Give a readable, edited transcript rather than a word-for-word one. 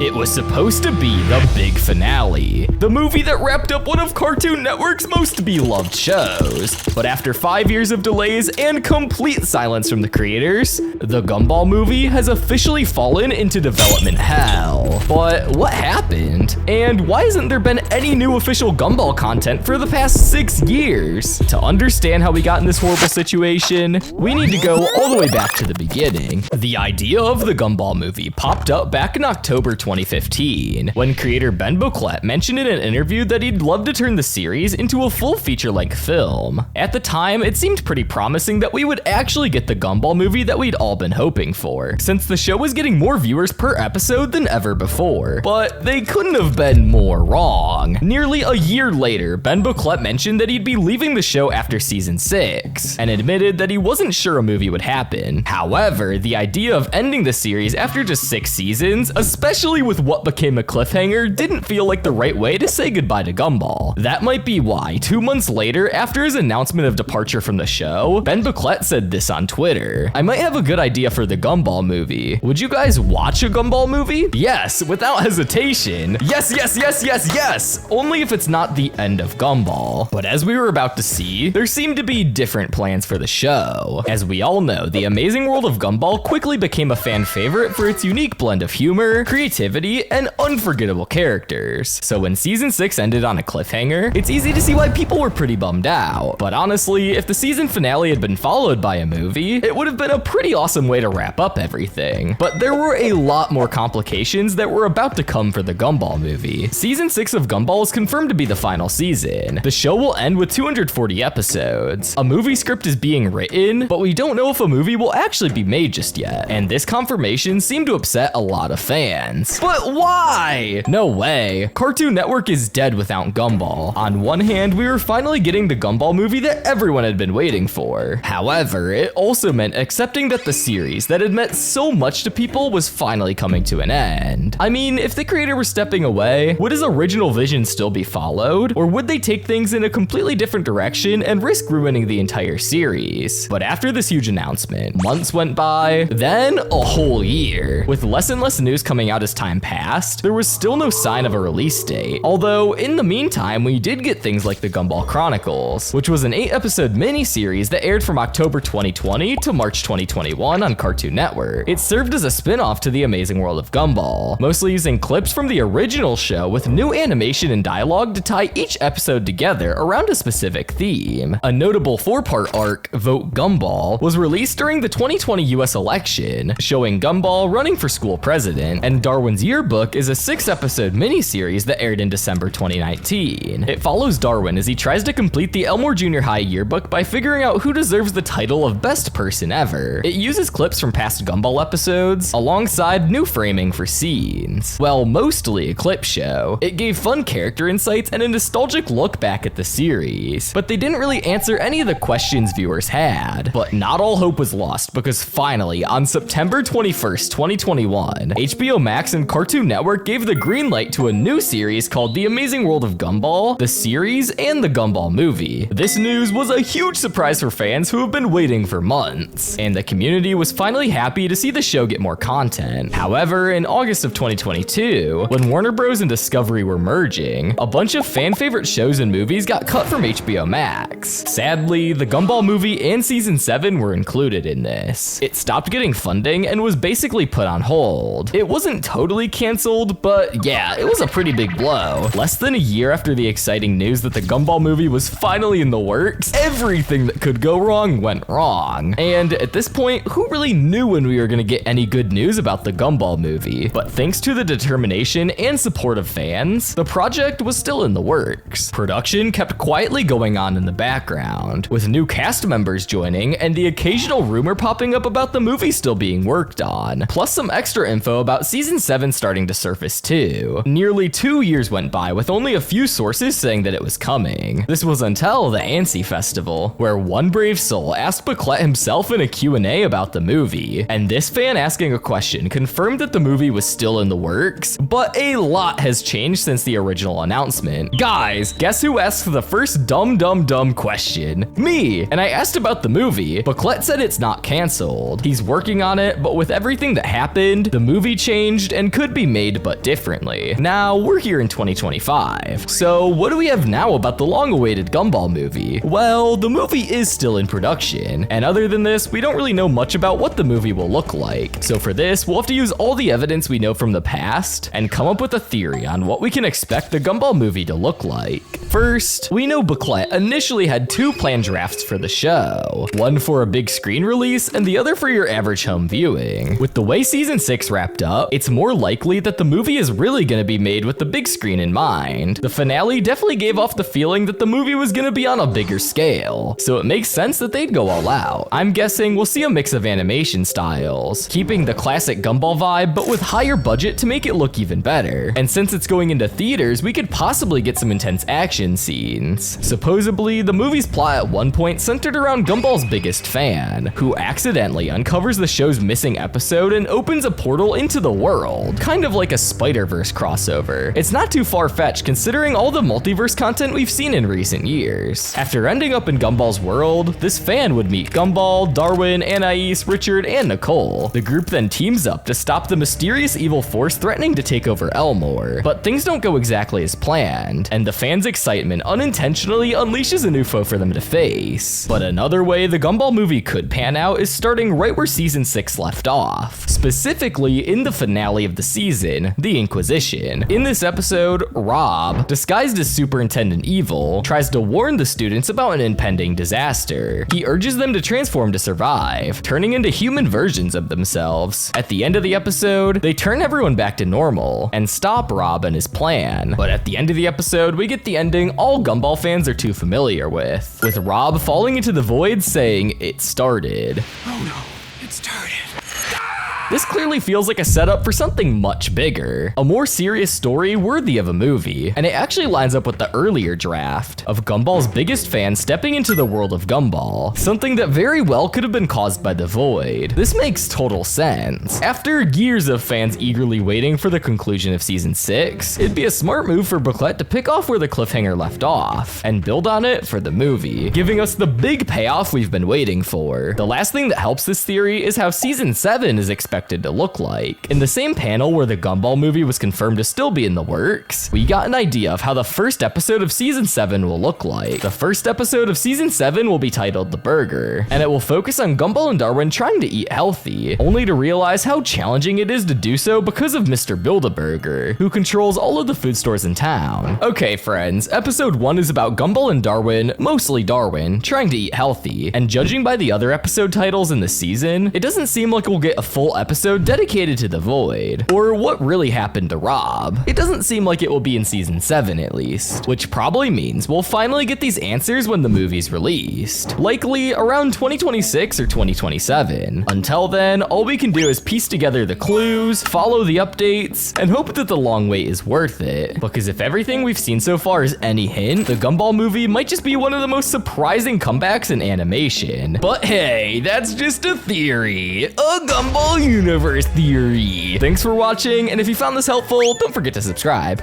It was supposed to be the big finale, the movie that wrapped up one of Cartoon Network's most beloved shows. But after 5 years of delays and complete silence from the creators, the Gumball movie has officially fallen into development hell. But what happened? And why hasn't there been any new official Gumball content for the past 6 years? To understand how we got in this horrible situation, we need to go all the way back to the beginning. The idea of the Gumball movie popped up back in October 2015, when creator Ben Boclet mentioned in an interview that he'd love to turn the series into a full feature-length film. At the time, it seemed pretty promising that we would actually get the Gumball movie that we'd all been hoping for, since the show was getting more viewers per episode than ever before. But they couldn't have been more wrong. Nearly a year later, Ben Boclet mentioned that he'd be leaving the show after season 6, and admitted that he wasn't sure a movie would happen. However, the idea of ending the series after just 6 seasons, especially with what became a cliffhanger, didn't feel like the right way to say goodbye to Gumball. That might be why 2 months later, after his announcement of departure from the show, Ben Boclet said this on Twitter: "I might have a good idea for the Gumball movie. Would you guys watch a Gumball movie? Yes, without hesitation. Yes, yes, yes, yes, yes! Only if it's not the end of Gumball." But as we were about to see, there seemed to be different plans for the show. As we all know, The Amazing World of Gumball quickly became a fan favorite for its unique blend of humor, creativity, and unforgettable characters. So when season 6 ended on a cliffhanger, it's easy to see why people were pretty bummed out. But honestly, if the season finale had been followed by a movie, it would have been a pretty awesome way to wrap up everything. But there were a lot more complications that were about to come for the Gumball movie. Season 6 of Gumball is confirmed to be the final season. The show will end with 240 episodes. A movie script is being written, but we don't know if a movie will actually be made just yet. And this confirmation seemed to upset a lot of fans. But why? No way. Cartoon Network is dead without Gumball. On one hand, we were finally getting the Gumball movie that everyone had been waiting for. However, it also meant accepting that the series that had meant so much to people was finally coming to an end. I mean, if the creator were stepping away, would his original vision still be followed? Or would they take things in a completely different direction and risk ruining the entire series? But after this huge announcement, months went by, then a whole year. With less and less news coming out as time passed, there was still no sign of a release date. Although, in the meantime, we did get things like the Gumball Chronicles, which was an 8-episode miniseries that aired from October 2020 to March 2021 on Cartoon Network. It served as a spin-off to The Amazing World of Gumball, mostly using clips from the original show with new animation and dialogue to tie each episode together around a specific theme. A notable 4-part arc, Vote Gumball, was released during the 2020 US election, showing Gumball running for school president, and Darwin's Yearbook is a 6-episode miniseries that aired in December 2019. It follows Darwin as he tries to complete the Elmore Junior High yearbook by figuring out who deserves the title of best person ever. It uses clips from past Gumball episodes, alongside new framing for scenes. Well, mostly a clip show. It gave fun character insights and a nostalgic look back at the series, but they didn't really answer any of the questions viewers had. But not all hope was lost, because finally, on September 21st, 2021, HBO Max and Cartoon Network gave the green light to a new series called The Amazing World of Gumball, the series, and the Gumball movie. This news was a huge surprise for fans who have been waiting for months, and the community was finally happy to see the show get more content. However, in August of 2022, when Warner Bros. And Discovery were merging, a bunch of fan-favorite shows and movies got cut from HBO Max. Sadly, the Gumball movie and season 7 were included in this. It stopped getting funding and was basically put on hold. It wasn't totally canceled, but yeah, it was a pretty big blow. Less than a year after the exciting news that the Gumball movie was finally in the works, everything that could go wrong went wrong. And at this point, who really knew when we were gonna get any good news about the Gumball movie? But thanks to the determination and support of fans, the project was still in the works. Production kept quietly going on in the background, with new cast members joining and the occasional rumor popping up about the movie still being worked on, plus some extra info about season 7 starting to surface too. Nearly 2 years went by with only a few sources saying that it was coming. This was until the Annecy Festival, where one brave soul asked Boclet himself in a Q&A about the movie, and this fan asking a question confirmed that the movie was still in the works, but a lot has changed since the original announcement. Guys, guess who asked the first dumb question? Me! And I asked about the movie, but Colette said it's not canceled. He's working on it, but with everything that happened, the movie changed and could be made but differently. Now, we're here in 2025. So what do we have now about the long-awaited Gumball movie? Well, the movie is still in production, and other than this, we don't really know much about what the movie will look like. So for this, we'll have to use all the evidence we know from the past and come up with a theory on what we can expect the Gumball movie to look like. First, we know Booklet initially had two planned drafts for the show, one for a big screen release and the other for your average home viewing. With the way season 6 wrapped up, it's more likely that the movie is really going to be made with the big screen in mind. The finale definitely gave off the feeling that the movie was going to be on a bigger scale, so it makes sense that they'd go all out. I'm guessing we'll see a mix of animation styles, keeping the classic Gumball vibe but with higher budget to make it look even better. And since it's going into theaters, we could possibly get some intense action scenes. Supposedly, the movie's plot at one point centered around Gumball's biggest fan, who accidentally uncovers the show's missing episode and opens a portal into the world, kind of like a Spider-Verse crossover. It's not too far-fetched considering all the multiverse content we've seen in recent years. After ending up in Gumball's world, this fan would meet Gumball, Darwin, Anais, Richard, and Nicole. The group then teams up to stop the mysterious evil force threatening to take over Elmore, but things don't go exactly as planned, and the fans' excitement unintentionally unleashes a new foe for them to face. But another way the Gumball movie could pan out is starting right where season 6 left off, specifically in the finale of the season, the Inquisition. In this episode, Rob, disguised as Superintendent Evil, tries to warn the students about an impending disaster. He urges them to transform to survive, turning into human versions of themselves. At the end of the episode, they turn everyone back to normal and stop Rob and his plan. But at the end of the episode, we get the ending all Gumball fans are too familiar with Rob falling into the void saying, "It started." Oh no, it started. This clearly feels like a setup for something much bigger, a more serious story worthy of a movie, and it actually lines up with the earlier draft of Gumball's biggest fan stepping into the world of Gumball, something that very well could have been caused by the void. This makes total sense. After years of fans eagerly waiting for the conclusion of season 6, it'd be a smart move for Booklet to pick off where the cliffhanger left off and build on it for the movie, giving us the big payoff we've been waiting for. The last thing that helps this theory is how season 7 is expected to look like. In the same panel where the Gumball movie was confirmed to still be in the works, we got an idea of how the first episode of season 7 will look like. The first episode of season 7 will be titled The Burger, and it will focus on Gumball and Darwin trying to eat healthy, only to realize how challenging it is to do so because of Mr. Build-A-Burger, who controls all of the food stores in town. Okay, friends, episode 1 is about Gumball and Darwin, mostly Darwin, trying to eat healthy, and judging by the other episode titles in the season, it doesn't seem like we'll get a full episode dedicated to the void, or what really happened to Rob. It doesn't seem like it will be in season 7 at least, which probably means we'll finally get these answers when the movie's released, likely around 2026 or 2027. Until then, all we can do is piece together the clues, follow the updates, and hope that the long wait is worth it, because if everything we've seen so far is any hint, the Gumball movie might just be one of the most surprising comebacks in animation. But hey, that's just a theory, a Gumball universe theory. Thanks for watching, and if you found this helpful, don't forget to subscribe.